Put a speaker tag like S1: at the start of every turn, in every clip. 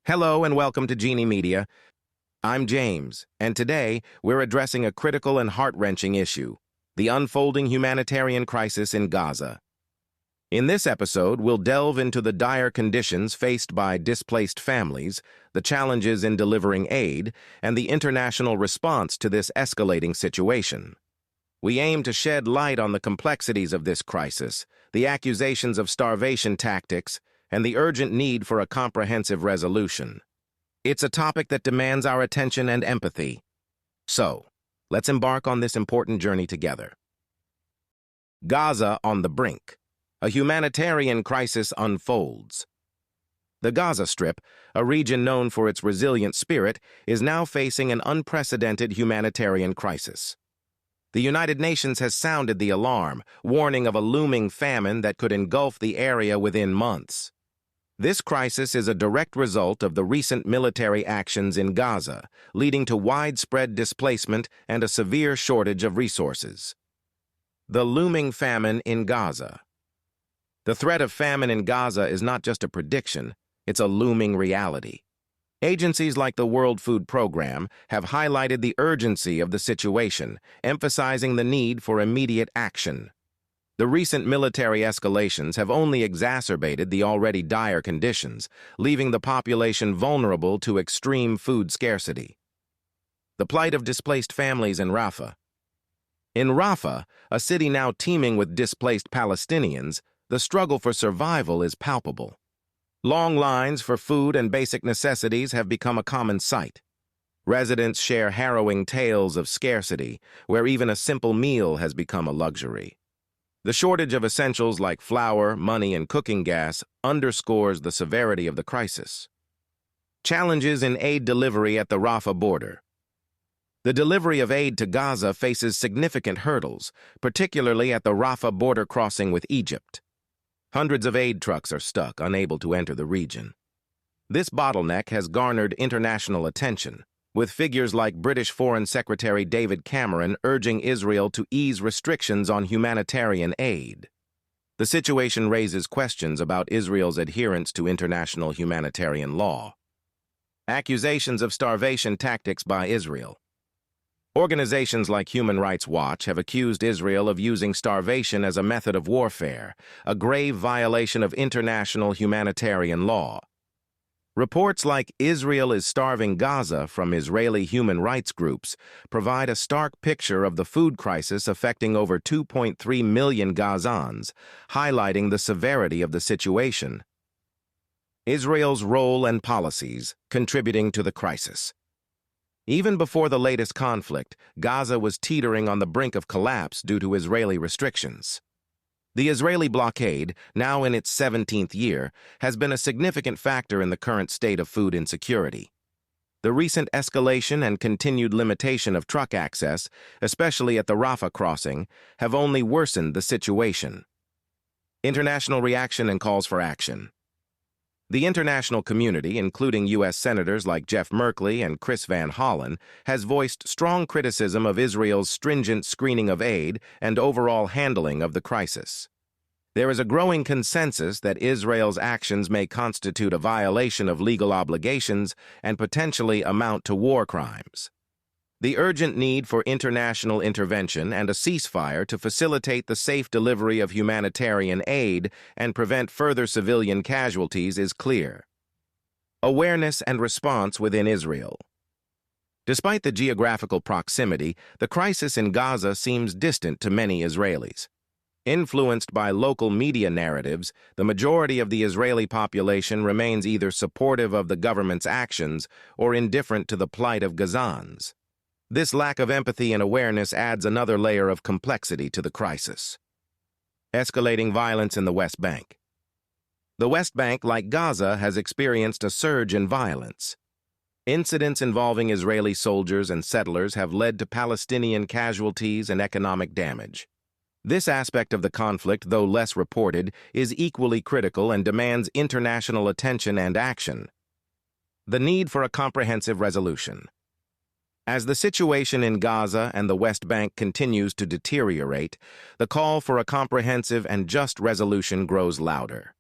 S1: Hello and welcome to Genie Media. I'm James, and today we're addressing a critical and heart-wrenching issue, the unfolding humanitarian crisis in Gaza. In this episode, we'll delve into the dire conditions faced by displaced families, the challenges in delivering aid, and the international response to this escalating situation. We aim to shed light on the complexities of this crisis, the accusations of starvation tactics, and the urgent need for a comprehensive resolution. It's a topic that demands our attention and empathy. So, let's embark on this important journey together. Gaza on the brink. A humanitarian crisis unfolds. The Gaza Strip, a region known for its resilient spirit, is now facing an unprecedented humanitarian crisis. The United Nations has sounded the alarm, warning of a looming famine that could engulf the area within months. This crisis is a direct result of the recent military actions in Gaza, leading to widespread displacement and a severe shortage of resources. The looming famine in Gaza. The threat of famine in Gaza is not just a prediction, it's a looming reality. Agencies like the World Food Program have highlighted the urgency of the situation, emphasizing the need for immediate action. The recent military escalations have only exacerbated the already dire conditions, leaving the population vulnerable to extreme food scarcity. The plight of displaced families in Rafah. In Rafah, a city now teeming with displaced Palestinians, the struggle for survival is palpable. Long lines for food and basic necessities have become a common sight. Residents share harrowing tales of scarcity, where even a simple meal has become a luxury. The shortage of essentials like flour, money, and cooking gas underscores the severity of the crisis. Challenges in aid delivery at the Rafah border. The delivery of aid to Gaza faces significant hurdles, particularly at the Rafah border crossing with Egypt. Hundreds of aid trucks are stuck, unable to enter the region. This bottleneck has garnered international attention, with figures like British Foreign Secretary David Cameron urging Israel to ease restrictions on humanitarian aid. The situation raises questions about Israel's adherence to international humanitarian law. Accusations of starvation tactics by Israel. Organizations like Human Rights Watch have accused Israel of using starvation as a method of warfare, a grave violation of international humanitarian law. Reports like Israel is starving Gaza from Israeli human rights groups provide a stark picture of the food crisis affecting over 2.3 million Gazans, highlighting the severity of the situation. Israel's role and policies contributing to the crisis. Even before the latest conflict, Gaza was teetering on the brink of collapse due to Israeli restrictions. The Israeli blockade, now in its 17th year, has been a significant factor in the current state of food insecurity. The recent escalation and continued limitation of truck access, especially at the Rafah crossing, have only worsened the situation. International reaction and calls for action. The international community, including U.S. senators like Jeff Merkley and Chris Van Hollen, has voiced strong criticism of Israel's stringent screening of aid and overall handling of the crisis. There is a growing consensus that Israel's actions may constitute a violation of legal obligations and potentially amount to war crimes. The urgent need for international intervention and a ceasefire to facilitate the safe delivery of humanitarian aid and prevent further civilian casualties is clear. Awareness and response within Israel. Despite the geographical proximity, the crisis in Gaza seems distant to many Israelis. Influenced by local media narratives, the majority of the Israeli population remains either supportive of the government's actions or indifferent to the plight of Gazans. This lack of empathy and awareness adds another layer of complexity to the crisis. Escalating violence in the West Bank. The West Bank, like Gaza, has experienced a surge in violence. Incidents involving Israeli soldiers and settlers have led to Palestinian casualties and economic damage. This aspect of the conflict, though less reported, is equally critical and demands international attention and action. The need for a comprehensive resolution. As the situation in Gaza and the West Bank continues to deteriorate, the call for a comprehensive and just resolution grows louder.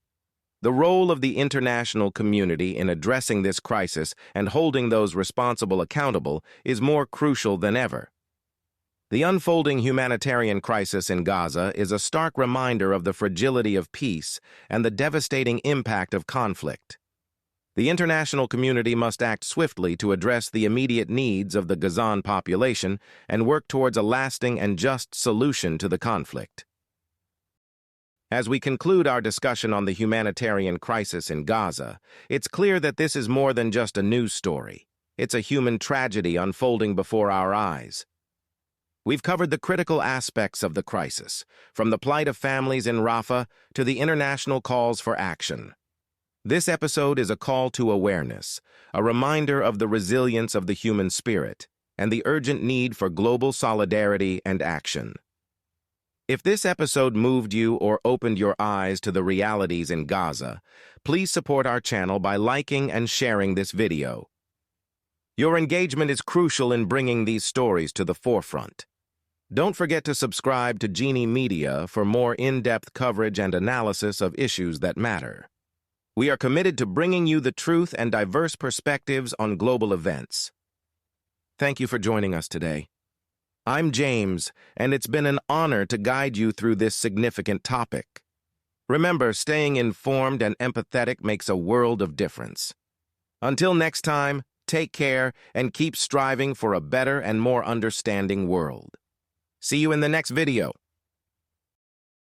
S1: The role of the international community in addressing this crisis and holding those responsible accountable is more crucial than ever. The unfolding humanitarian crisis in Gaza is a stark reminder of the fragility of peace and the devastating impact of conflict. The international community must act swiftly to address the immediate needs of the Gazan population and work towards a lasting and just solution to the conflict. As we conclude our discussion on the humanitarian crisis in Gaza, it's clear that this is more than just a news story. It's a human tragedy unfolding before our eyes. We've covered the critical aspects of the crisis, from the plight of families in Rafah to the international calls for action. This episode is a call to awareness, a reminder of the resilience of the human spirit, and the urgent need for global solidarity and action. If this episode moved you or opened your eyes to the realities in Gaza, please support our channel by liking and sharing this video. Your engagement is crucial in bringing these stories to the forefront. Don't forget to subscribe to Genie Media for more in-depth coverage and analysis of issues that matter. We are committed to bringing you the truth and diverse perspectives on global events. Thank you for joining us today. I'm James, and it's been an honor to guide you through this significant topic. Remember, staying informed and empathetic makes a world of difference. Until next time, take care and keep striving for a better and more understanding world. See you in the next video.